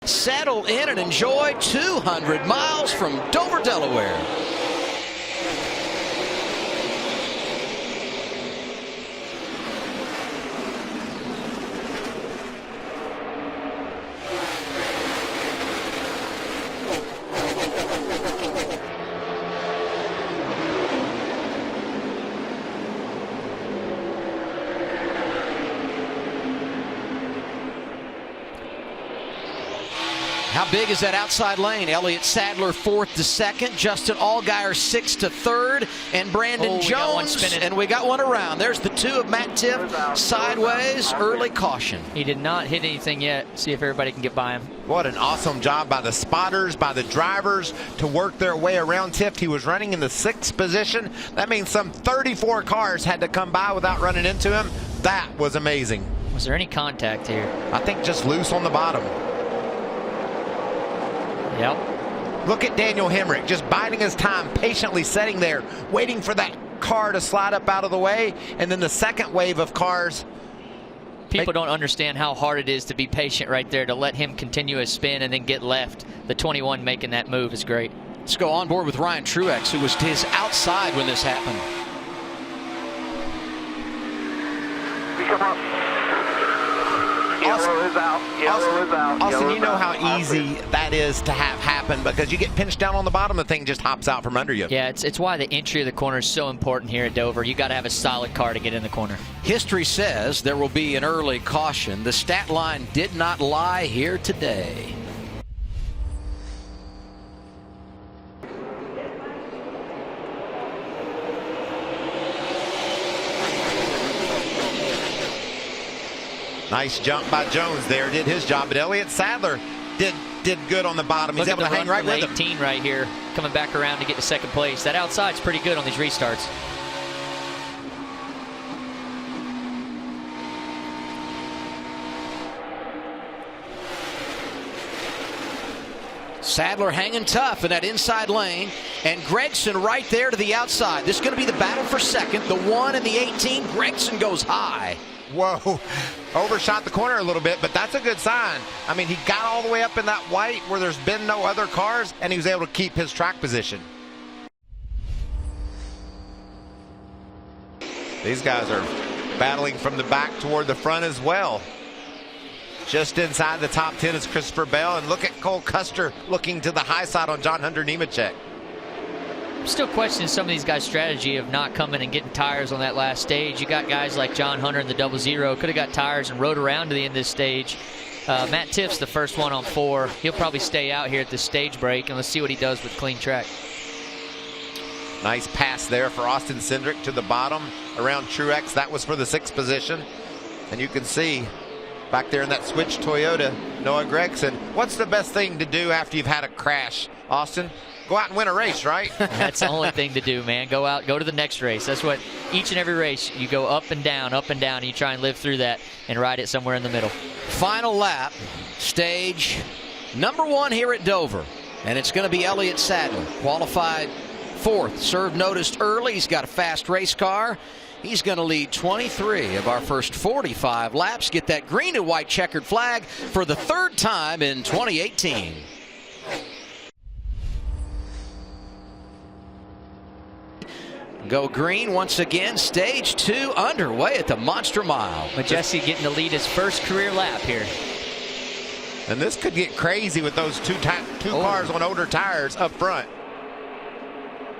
Settle in and enjoy 200 miles from Dover, Delaware. How big is that outside lane? Elliott Sadler 4th to 2nd, Justin Allgaier 6th to 3rd, and Brandon Jones. And we got one around. There's the 2 of Matt Tiff, sideways, early caution. He did not hit anything yet. See if everybody can get by him. What an awesome job by the spotters, by the drivers to work their way around Tiff. He was running in the 6th position. That means some 34 cars had to come by without running into him. That was amazing. Was there any contact here? I think just loose on the bottom. Yep. Look at Daniel Hemrick just biding his time, patiently sitting there, waiting for that car to slide up out of the way, and then the second wave of cars. People don't understand how hard it is to be patient right there, to let him continue his spin and then get left. The 21 making that move is great. Let's go on board with Ryan Truex, who was to his outside when this happened. Come on. Yellow is out. Yellow is out. Austin, you know how easy that is to have happen because you get pinched down on the bottom, the thing just hops out from under you. Yeah, it's why the entry of the corner is so important here at Dover. You got to have a solid car to get in the corner. History says there will be an early caution. The stat line did not lie here today. Nice jump by Jones there, did his job, but Elliott Sadler did good on the bottom. He's able to hang right with him. 18 right here, coming back around to get to second place. That outside's pretty good on these restarts. Sadler hanging tough in that inside lane, and Gregson right there to the outside. This is going to be the battle for second. The 1 and the 18. Gregson goes high. Whoa, overshot the corner a little bit, but that's a good sign. I mean, he got all the way up in that white where there's been no other cars, and he was able to keep his track position. These guys are battling from the back toward the front as well. Just inside the top 10 is Christopher Bell, and look at Cole Custer looking to the high side on John Hunter Nemechek. I'm still questioning some of these guys' strategy of not coming and getting tires on that last stage. You got guys like John Hunter in the 00, could have got tires and rode around to the end of this stage. Matt Tiff's the first one on 4. He'll probably stay out here at this stage break, and let's see what he does with clean track. Nice pass there for Austin Cindric to the bottom around Truex. That was for the 6th position. And you can see back there in that switch Toyota, Noah Gregson. What's the best thing to do after you've had a crash, Austin? Go out and win a race, right? That's the only thing to do, man. Go out, go to the next race. That's what each and every race, you go up and down, and you try and live through that and ride it somewhere in the middle. Final lap, stage number 1 here at Dover. And it's going to be Elliott Sadler, qualified 4th. Served noticed early. He's got a fast race car. He's going to lead 23 of our first 45 laps. Get that green and white checkered flag for the 3rd time in 2018. Go green once again. Stage 2 underway at the Monster Mile. Majeski getting to lead his first career lap here. And this could get crazy with those two cars on older tires up front.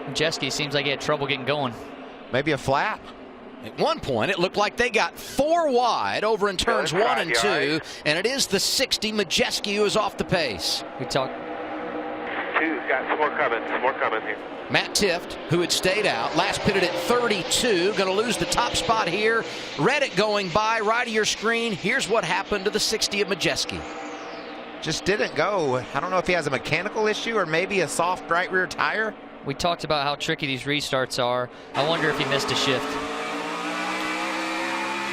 Majeski seems like he had trouble getting going. Maybe a flat. At one point, it looked like they got 4 wide over in turns 1 and 2, and it is the 60 Majeski who is off the pace. Two, got some more coming here. Matt Tift, who had stayed out, last pitted at 32, going to lose the top spot here. Reddick going by, right of your screen. Here's what happened to the 60 of Majeski. Just didn't go. I don't know if he has a mechanical issue or maybe a soft right rear tire. We talked about how tricky these restarts are. I wonder if he missed a shift.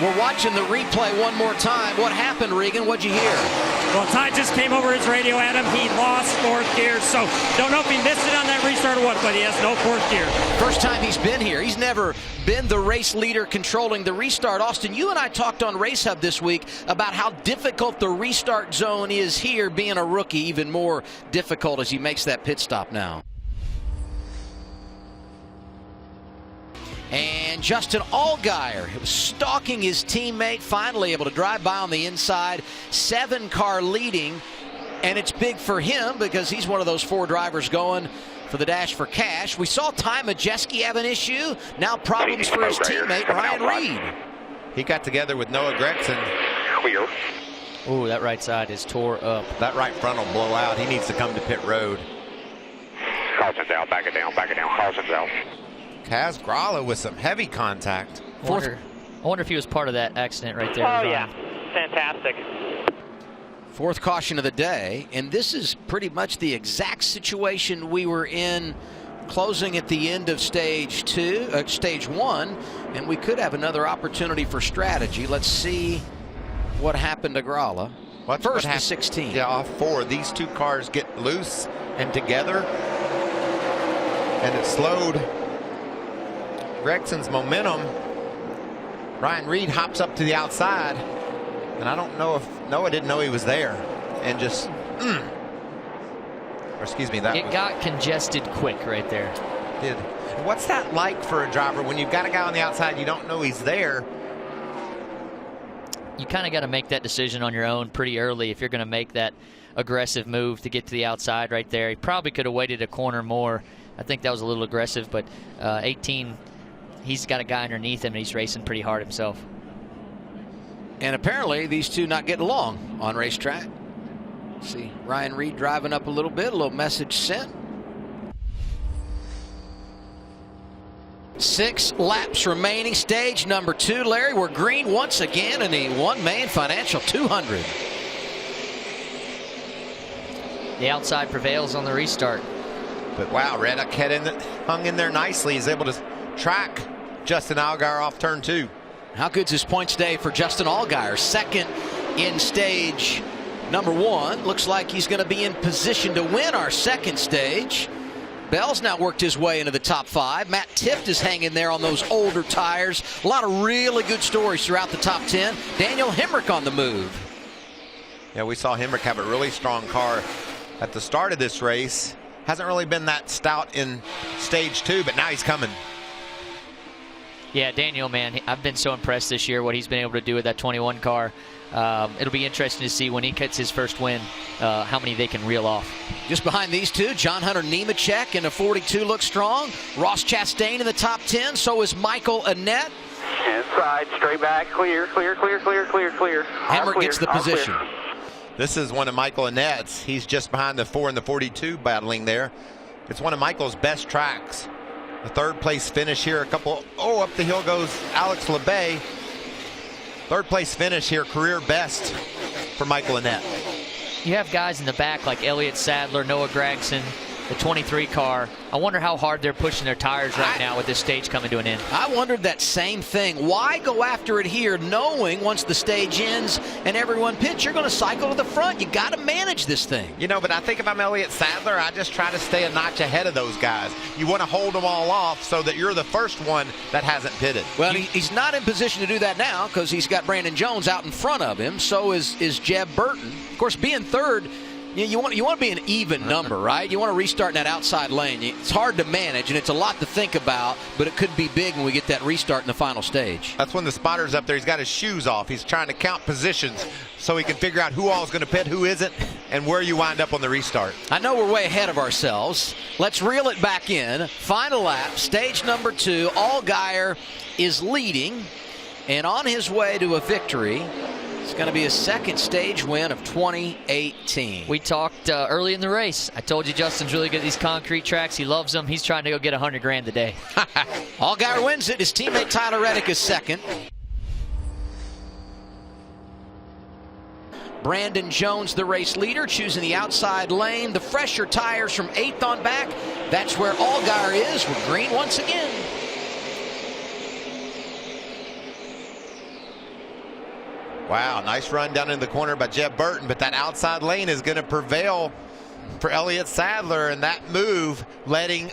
We're watching the replay one more time. What happened, Regan? What'd you hear? Well, Ty just came over his radio at him. He lost fourth gear, so don't know if he missed it on that restart or what, but he has no fourth gear. First time he's been here. He's never been the race leader controlling the restart. Austin, you and I talked on Race Hub this week about how difficult the restart zone is here, being a rookie, even more difficult as he makes that pit stop now. And Justin Allgaier was stalking his teammate, finally able to drive by on the inside, 7-car leading, and it's big for him because he's one of those 4 drivers going for the dash for cash. We saw Ty Majeski have an issue, now problems for his teammate Ryan Reed. He got together with Noah Gregson. Clear. Ooh, that right side is tore up. That right front will blow out. He needs to come to pit road. Caution's out, back it down, caution's out. Kaz Gralla with some heavy contact. I wonder if he was part of that accident right there. Oh, yeah. Fantastic. 4th caution of the day, and this is pretty much the exact situation we were in closing at the end of stage 1, and we could have another opportunity for strategy. Let's see what happened to Gralla. First to 16. Yeah, off 4. These 2 cars get loose and together, and it slowed Gregson's momentum. Ryan Reed hops up to the outside, and I don't know if Noah didn't know he was there, and just or excuse me, that got congested quick right there. Did. What's that like for a driver when you've got a guy on the outside, you don't know he's there? You kind of got to make that decision on your own pretty early if you're going to make that aggressive move to get to the outside right there. He probably could have waited a corner more. I think that was a little aggressive, but 18, he's got a guy underneath him and he's racing pretty hard himself. And apparently these two not getting along on racetrack. See Ryan Reed driving up a little bit, a little message sent. 6 laps remaining. Stage number 2, Larry. We're green once again in the One Main Financial 200. The outside prevails on the restart. But wow, Reddick hung in there nicely. He's able to track Justin Allgaier off turn 2. How good's his points day for Justin Allgaier? 2nd in stage number 1. Looks like he's going to be in position to win our 2nd stage. Bell's now worked his way into the top 5. Matt Tifft is hanging there on those older tires. A lot of really good stories throughout the top 10. Daniel Hemrick on the move. Yeah, we saw Hemrick have a really strong car at the start of this race. Hasn't really been that stout in stage 2, but now he's coming. Yeah, Daniel, man, I've been so impressed this year what he's been able to do with that 21 car. It'll be interesting to see when he gets his first win how many they can reel off. Just behind these two, John Hunter Nemechek in a 42 looks strong. Ross Chastain in the top 10. So is Michael Annette. Inside, straight back, clear. Hemrick gets the position. This is one of Michael Annette's. He's just behind the 4 and the 42 battling there. It's one of Michael's best tracks. The 3rd place finish here. Up the hill goes Alex LeBay. 3rd place finish here, career best for Michael Annette. You have guys in the back like Elliott Sadler, Noah Gragson, the 23 car. I wonder how hard they're pushing their tires right now with this stage coming to an end. I wondered that same thing. Why go after it here knowing once the stage ends and everyone pits, you're going to cycle to the front? You got to manage this thing. You know, but I think if I'm Elliott Sadler, I just try to stay a notch ahead of those guys. You want to hold them all off so that you're the first one that hasn't pitted. Well, he's not in position to do that now because he's got Brandon Jones out in front of him. So is Jeb Burton. Of course, being 3rd, you want to be an even number, right? You want to restart in that outside lane. It's hard to manage, and it's a lot to think about, but it could be big when we get that restart in the final stage. That's when the spotter's up there. He's got his shoes off. He's trying to count positions so he can figure out who all is going to pit, who isn't, and where you wind up on the restart. I know we're way ahead of ourselves. Let's reel it back in. Final lap, stage number 2. Allgaier is leading and on his way to a victory. It's going to be a 2nd stage win of 2018. We talked early in the race. I told you Justin's really good at these concrete tracks. He loves them. He's trying to go get $100 grand today. Allgaier wins it. His teammate Tyler Reddick is 2nd. Brandon Jones, the race leader, choosing the outside lane. The fresher tires from 8th on back. That's where Allgaier is. We're green once again. Wow, nice run down in the corner by Jeb Burton, but that outside lane is going to prevail for Elliott Sadler, and that move letting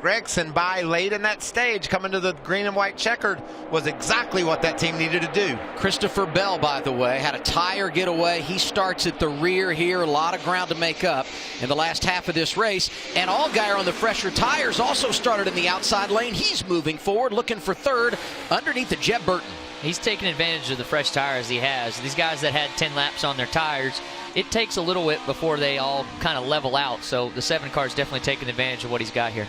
Gregson by late in that stage coming to the green and white checkered was exactly what that team needed to do. Christopher Bell, by the way, had a tire get away. He starts at the rear here. A lot of ground to make up in the last half of this race. And Allgaier on the fresher tires also started in the outside lane. He's moving forward, looking for third underneath the Jeb Burton. He's taking advantage of the fresh tires he has. These guys that had 10 laps on their tires, it takes a little bit before they all kind of level out. So the 7 car is definitely taking advantage of what he's got here.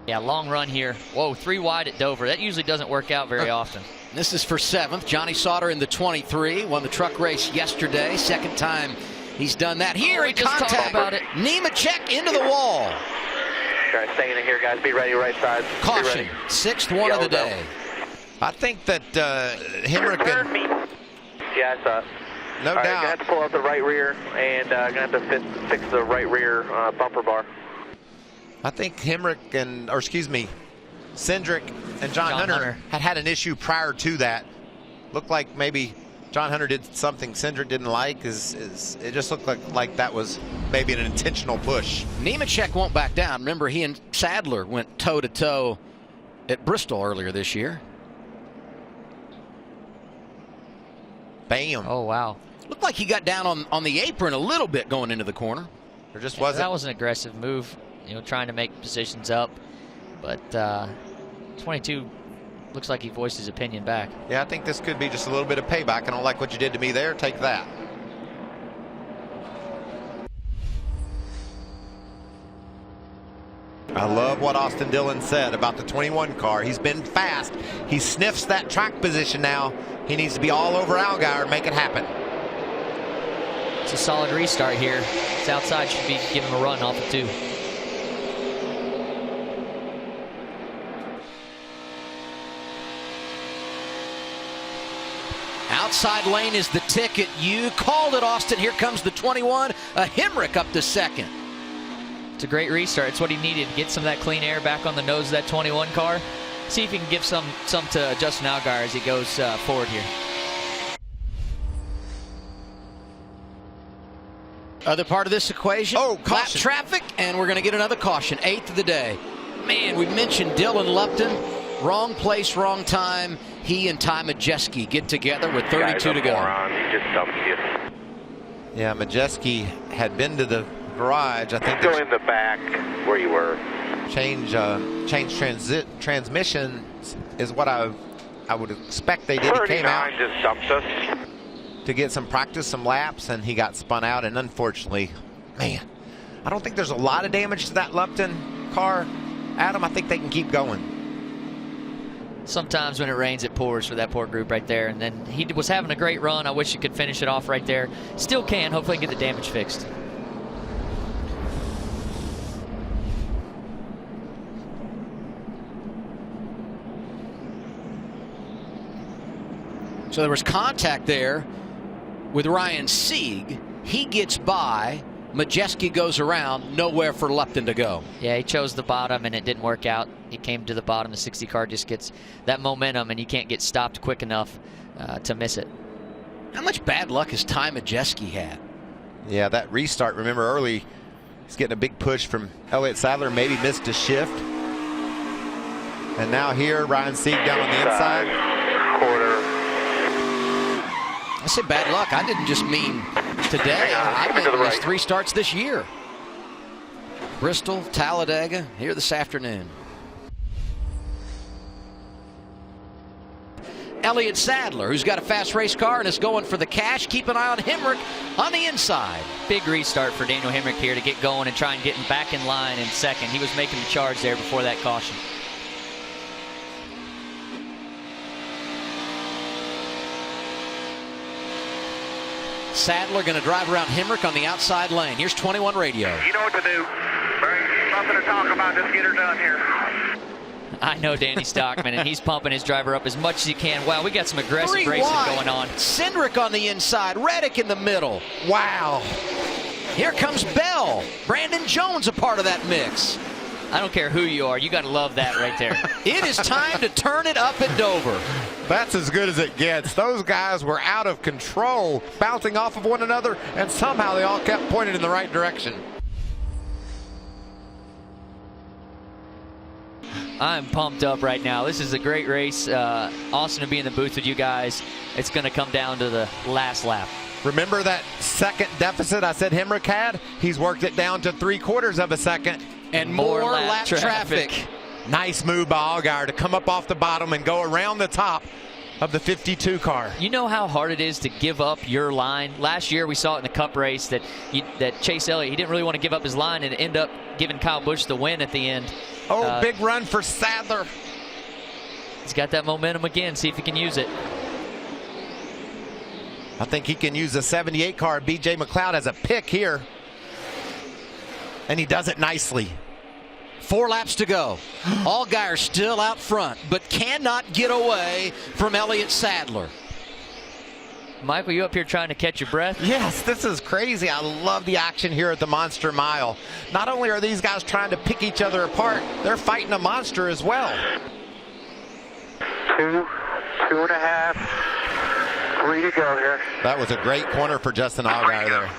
Yeah, long run here. Whoa, 3 wide at Dover. That usually doesn't work out very often. This is for 7th. Johnny Sauter in the 23. Won the truck race yesterday. Second time he's done that. Here he contact about it. Nemechek into the wall. Okay, staying in here, guys. Be ready, right side. Caution. 6th one of the day. I think that Hemrick Turn me. Yeah, I saw it. no All right, doubt. gonna have to pull out the right rear, and gonna have to fix the right rear bumper bar. I think Hemrick Cindric and John Hunter had an issue prior to that. Looked like maybe John Hunter did something Cindric didn't like. It just looked like that was maybe an intentional push. Nemechek won't back down. Remember, he and Sadler went toe-to-toe at Bristol earlier this year. Bam. Oh, wow. Looked like he got down on the apron a little bit going into the corner. There just Yeah, wasn't. that was an aggressive move, trying to make positions up. But 22 looks like he voiced his opinion back. Yeah, I think this could be just a little bit of payback. I don't like what you did to me there. Take that. I love what Austin Dillon said about the 21 car. He's been fast. He sniffs that track position now. He needs to be all over Allgaier and make it happen. It's a solid restart here. This outside should be giving him a run off of 2. Outside lane is the ticket. You called it, Austin. Here comes the 21. A Hemrick up to 2nd. It's a great restart. It's what he needed. Get some of that clean air back on the nose of that 21 car. See if he can give some to Justin Allgaier as he goes forward here. Other part of this equation, Oh, lap caution. traffic, and we're going to get another caution. 8th of the day. Man, we mentioned Dylan Lupton. Wrong place, wrong time. He and Ty Majeski get together with 32 to go. He just dumped you. Yeah, Majeski had been to the garage. I think Go in the back where you were. change transmission is what I would expect they did. He came out 39 just dumped us. to get some practice, some laps, and he got spun out. And unfortunately, man, I don't think there's a lot of damage to that Lupton car. Adam, I think they can keep going. Sometimes when it rains, it pours for that poor group right there. And then he was having a great run. I wish he could finish it off right there. Still can. Hopefully get the damage fixed. So there was contact there with Ryan Sieg. He gets by. Majeski goes around. Nowhere for Lupton to go. Yeah, he chose the bottom, and it didn't work out. He came to the bottom. The 60 car just gets that momentum, and you can't get stopped quick enough to miss it. How much bad luck has Ty Majeski had? Yeah, that restart, remember early, he's getting a big push from Elliott Sadler, maybe missed a shift. And now here, Ryan Sieg down on the inside. Quarter. I said bad luck. I didn't just mean today. I meant to the his right. 3 starts this year. Bristol, Talladega, here this afternoon. Elliott Sadler, who's got a fast race car and is going for the cash. Keep an eye on Hemrick on the inside. Big restart for Daniel Hemrick here to get going and try and get him back in line in second. He was making the charge there before that caution. Sadler going to drive around Hemrick on the outside lane. Here's 21 radio. You know what to do. Something to talk about. Just get her done here. I know Danny Stockman, and he's pumping his driver up as much as he can. Wow, we got some aggressive 3 racing wide. going on. Cindric on the inside. Reddick in the middle. Wow. Here comes Bell. Brandon Jones a part of that mix. I don't care who you are. You got to love that right there. It is time to turn it up at Dover. That's as good as it gets. Those guys were out of control, bouncing off of one another, and somehow they all kept pointed in the right direction. I'm pumped up right now. This is a great race. Awesome to be in the booth with you guys. It's going to come down to the last lap. Remember that second deficit I said Hemrick had? He's worked it down to 3/4 of a second. And more lap traffic. Nice move by Allgaier to come up off the bottom and go around the top of the 52 car. You know how hard it is to give up your line? Last year we saw it in the Cup race that Chase Elliott, he didn't really want to give up his line and end up giving Kyle Busch the win at the end. Oh, big run for Sadler. He's got that momentum again. See if he can use it. I think he can use the 78 car. B.J. McLeod has a pick here. And he does it nicely. 4 laps to go. Allgaier still out front, but cannot get away from Elliott Sadler. Michael, you up here trying to catch your breath? Yes, this is crazy. I love the action here at the Monster Mile. Not only are these guys trying to pick each other apart, they're fighting a monster as well. 2, 2.5, 3 to go here. That was a great corner for Justin Allgaier there.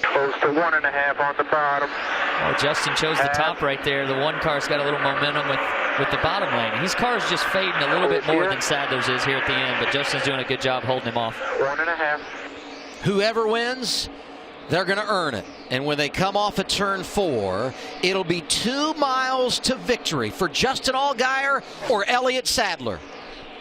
Close to 1.5 on the bottom. Oh, Justin chose the top right there. The one car's got a little momentum with the bottom lane. His car's just fading a little bit more than Sadler's is here at the end, but Justin's doing a good job holding him off. 1.5. Whoever wins, they're going to earn it. And when they come off at turn 4, it'll be 2 miles to victory for Justin Allgaier or Elliott Sadler.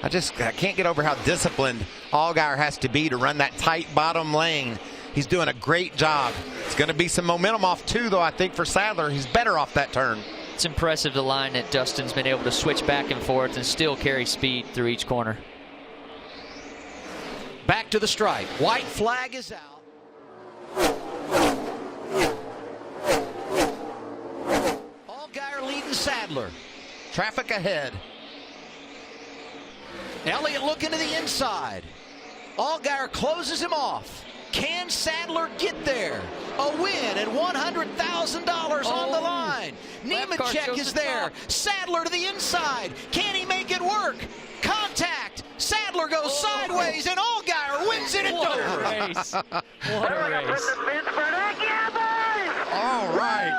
I can't get over how disciplined Allgaier has to be to run that tight bottom lane. He's doing a great job. It's going to be some momentum off too, though, I think, for Sadler. He's better off that turn. It's impressive the line that Justin's been able to switch back and forth and still carry speed through each corner. Back to the stripe. White flag is out. Allgaier leading Sadler. Traffic ahead. Elliott looking to the inside. Allgaier closes him off. Can Sadler get there? A win and $100,000 on the line. Nemechek is there. Sadler to the inside. Can he make it work? Contact. Sadler goes sideways and Allgaier wins it at What Dover. a race. What a race. All right.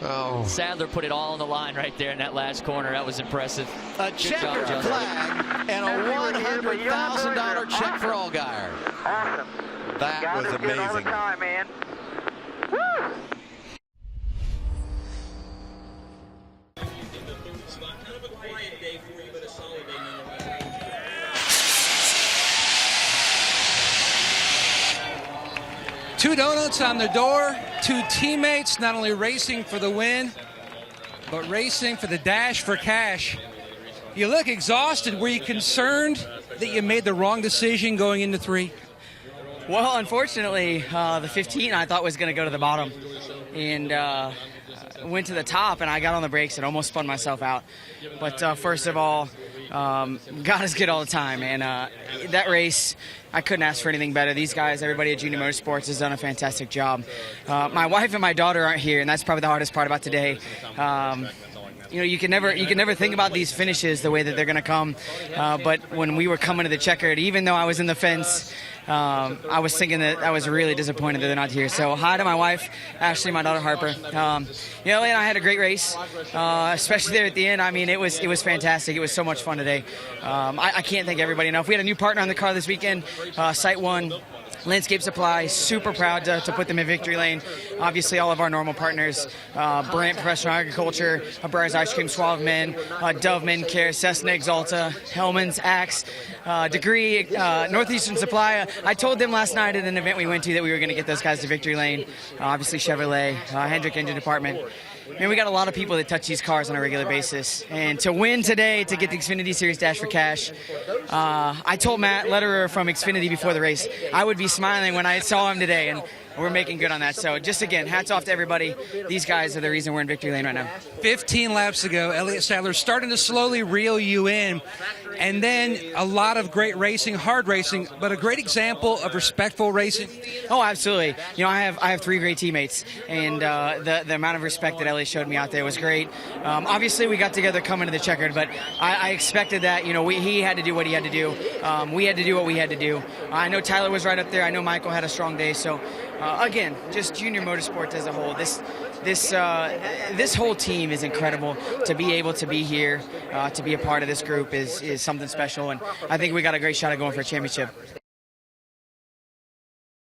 Oh. Sadler put it all on the line right there in that last corner. That was impressive. A checkered flag and a $100,000 check for Allgaier. Awesome. That was amazing. All the time, man. Woo! Two donuts on the door, 2 teammates not only racing for the win, but racing for the dash for cash. You look exhausted. Were you concerned that you made the wrong decision going into 3? Well, unfortunately, the 15 I thought was going to go to the bottom, and went to the top, and I got on the brakes and almost spun myself out. But first of all, God is good all the time, and that race, I couldn't ask for anything better. These guys, everybody at Junior Motorsports has done a fantastic job. My wife and my daughter aren't here, and that's probably the hardest part about today. You can never think about these finishes the way that they're going to come. But when we were coming to the checkered, even though I was in the fence, I was thinking that I was really disappointed that they're not here. So hi to my wife, Ashley, my daughter Harper. Elliott and I had a great race, especially there at the end. I mean, it was fantastic. It was so much fun today. I can't thank everybody enough. We had a new partner on the car this weekend, Site 1. Landscape Supply, super proud to put them in victory lane. Obviously, all of our normal partners, Brant Professional Agriculture, Breyers Ice Cream, Suave Men, Doveman Care, Cessna Exalta, Hellman's, Axe, Degree, Northeastern Supply. I told them last night at an event we went to that we were going to get those guys to victory lane. Obviously, Chevrolet, Hendrick Engine Department. Man, we got a lot of people that touch these cars on a regular basis. And to win today, to get the Xfinity Series Dash for Cash, I told Matt Lederer from Xfinity before the race, I would be smiling when I saw him today, and we're making good on that. So just again, hats off to everybody. These guys are the reason we're in victory lane right now. 15 laps ago, Elliott Sadler starting to slowly reel you in. and then a lot of great racing, hard racing, but a great example of respectful racing. Oh, absolutely. You know, I have 3 great teammates, and the amount of respect that Elliot showed me out there was great. Obviously, we got together coming to the Checkered, but I expected that. You know, he had to do what he had to do. We had to do what we had to do. I know Tyler was right up there. I know Michael had a strong day. So, again, just junior motorsports as a whole. This whole team is incredible. To be able to be here, to be a part of this group is something special, and I think we got a great shot at going for a championship.